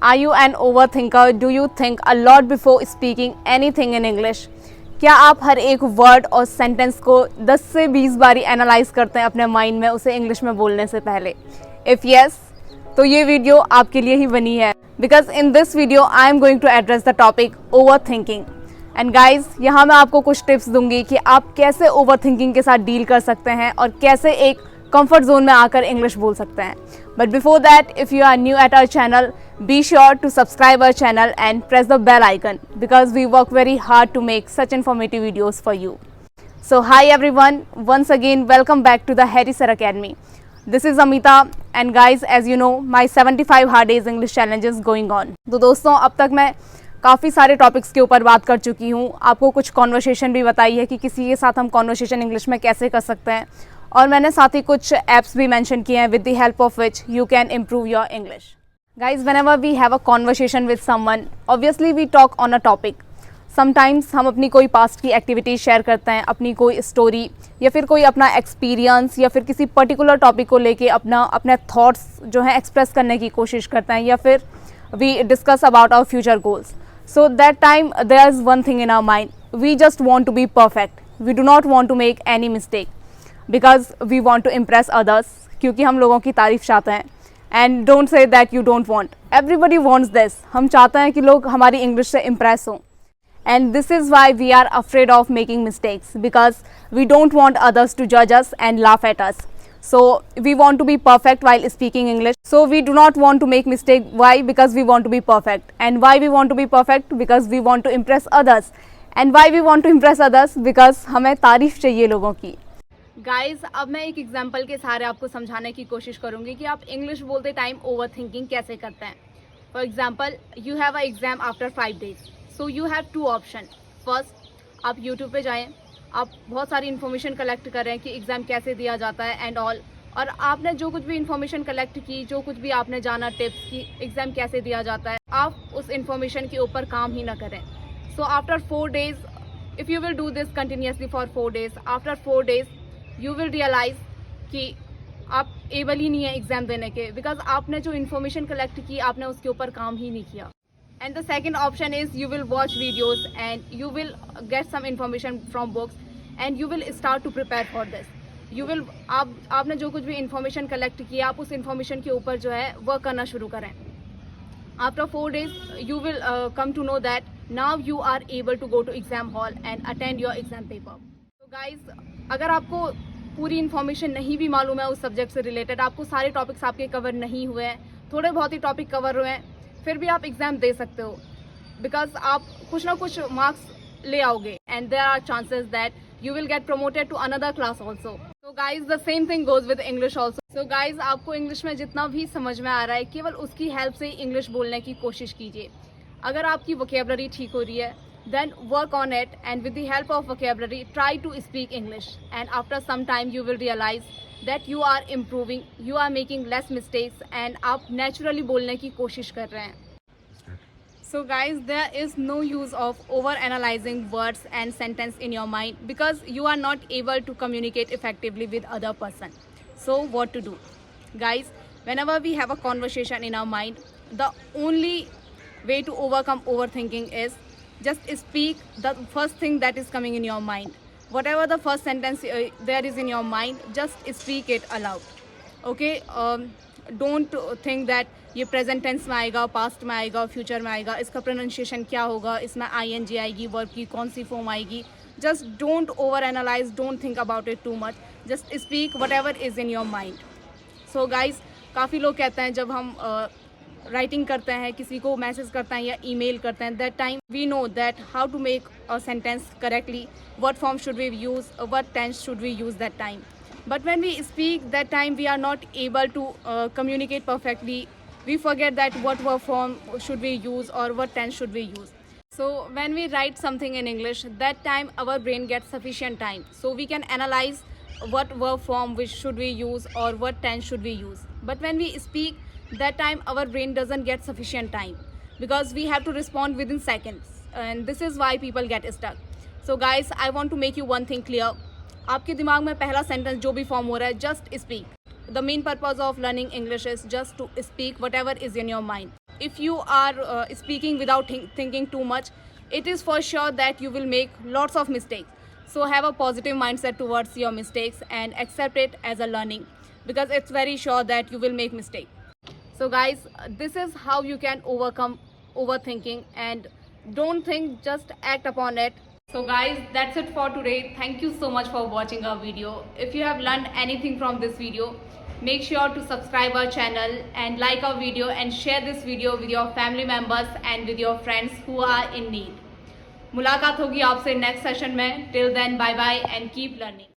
Are you an overthinker? Do you think a lot before speaking anything in English? क्या आप हर एक word और sentence को 10 से 20 बारी एनालाइज करते हैं अपने माइंड में उसे इंग्लिश में बोलने से पहले? इफ़ यस, तो ये वीडियो आपके लिए ही बनी है, because in this video I am going to address the topic overthinking. And guys, यहाँ मैं आपको कुछ टिप्स दूंगी कि आप कैसे ओवर थिंकिंग के साथ डील कर सकते हैं और कैसे एक कंफर्ट जोन में आकर इंग्लिश बोल सकते हैं. But before that, if you are new at our channel, be sure to subscribe our channel and press the bell icon because we work very hard to make such informative videos for you. So hi everyone, once again welcome back to the Harry Sir Academy. This is Amita and guys, as you know, my 75 hard days English challenge is going on. तो दोस्तों, अब तक मैं काफ़ी सारे topics के ऊपर बात कर चुकी हूँ. आपको कुछ कॉन्वर्सेशन भी बताई है कि किसी के साथ हम कॉन्वर्सेशन इंग्लिश में कैसे कर सकते हैं, और मैंने साथ ही कुछ एप्स भी मेंशन किए हैं with the help of which you can improve your English. Guys, whenever we have a conversation with someone, obviously we talk on a topic. Sometimes हम अपनी कोई पास्ट की एक्टिविटीज शेयर करते हैं, अपनी कोई स्टोरी या फिर कोई अपना एक्सपीरियंस या फिर किसी पर्टिकुलर टॉपिक को लेके अपने थॉट्स जो हैं एक्सप्रेस करने की कोशिश करते हैं, या फिर we discuss about our future goals. So that time there is one thing in our mind, we just want to be perfect. We do not want to make any mistake because we want to impress others, क्योंकि हम लोगों की तारीफ चाहते हैं. And don't say that you don't want, everybody wants this. हम चाहते हैं कि लोग हमारी इंग्लिश से इम्प्रेस हों. And this is why we are afraid of making mistakes, because we don't want others to जज us and laugh at us. So we want to be perfect while speaking English. So we do not want to make mistake. Why? Because we want to be perfect. And why we want to be perfect? Because we want to impress others. And why we want to impress others? Because हमें तारीफ चाहिए लोगों की. Guys, अब मैं एक example के सहारे आपको समझाने की कोशिश करूंगी कि आप इंग्लिश बोलते टाइम ओवर थिंकिंग कैसे करते हैं. For example, you have a exam after 5 days. So you have 2 option. First, आप यूट्यूब पे जाएं, आप बहुत सारी इन्फॉर्मेशन कलेक्ट कर रहे हैं कि एग्ज़ाम कैसे दिया जाता है एंड ऑल, और आपने जो कुछ भी इन्फॉर्मेशन कलेक्ट की, जो कुछ भी आपने जाना टिप्स की एग्ज़ाम कैसे दिया जाता है, आप उस इन्फॉर्मेशन के ऊपर काम ही ना करें. So after 4 days, if you will do this continuously for 4 days, after 4 days you will realise कि आप एबल ही नहीं है एग्जाम देने के, बिकॉज आपने जो इन्फॉर्मेशन कलेक्ट की आपने उसके ऊपर काम ही नहीं किया. And the second option is you will watch videos and you will get some information from books and you will start to prepare for this. You will आपने जो कुछ भी इन्फॉर्मेशन कलेक्ट की, आप उस इन्फॉर्मेशन के ऊपर जो है वर्क करना शुरू करें. After 4 days you will come to know that now you are able to go to exam hall and attend your exam paper. So guys, अगर आपको पूरी इन्फॉर्मेशन नहीं भी मालूम है उस सब्जेक्ट से रिलेटेड, आपको सारे टॉपिक्स आपके कवर नहीं हुए हैं, थोड़े बहुत ही टॉपिक कवर हुए हैं, फिर भी आप एग्ज़ाम दे सकते हो, बिकॉज आप कुछ ना कुछ मार्क्स ले आओगे and there are chances that you will get promoted to another class also. So guys, the same thing goes with English also. So guys, आपको इंग्लिश में जितना भी समझ में आ रहा है, केवल उसकी हेल्प से ही इंग्लिश बोलने की कोशिश कीजिए. अगर आपकी वोकेबलरी ठीक हो रही है, then work on it, and with the help of vocabulary try to speak English, and after some time you will realize that you are improving, you are making less mistakes, and आप naturally बोलने की कोशिश कर रहे हैं. So guys, there is no use of over analyzing words and sentence in your mind because you are not able to communicate effectively with other person. So what to do? Guys, whenever we have a conversation in our mind, the only way to overcome overthinking is just speak the first thing that is coming in your mind. Whatever the first sentence there is in your mind, just speak it aloud. Okay? Don't think that ये present tense में आएगा, past में आएगा, future में आएगा, इसका pronunciation क्या होगा, इसमें ING आएगी, वर्ब की कौन सी फॉर्म आएगी. Just don't over analyse, don't think about it too much, just speak what ever is in your mind. So guys, काफ़ी लोग कहते हैं जब हम राइटिंग करते हैं, किसी को मैसेज करते हैं या ईमेल करते हैं, that time we know that how to make a sentence correctly, what form should we use, what tense should we use that time. But when we speak, that time we are not able to communicate perfectly. We forget that what verb form should we use और what tense should we use. So when we write something in English, that time our brain gets sufficient time, so we can analyze what verb form which should we use or what tense should we use. But when we speak, that time our brain doesn't get sufficient time because we have to respond within seconds, and this is why people get stuck. So guys, I want to make you one thing clear. आपके दिमाग में पहला sentence जो भी form हो रहा है, just speak. The main purpose of learning English is just to speak whatever is in your mind. if you are speaking without thinking too much, it is for sure that you will make lots of mistakes. So have a positive mindset towards your mistakes and accept it as a learning, because it's very sure that you will make mistakes. So guys, this is how you can overcome overthinking, and don't think, just act upon it. So guys, that's it for today. Thank you so much for watching our video. If you have learned anything from this video, make sure to subscribe our channel and like our video and share this video with your family members and with your friends who are in need. मुलाकात होगी आपसे next session में. Till then, bye bye and keep learning.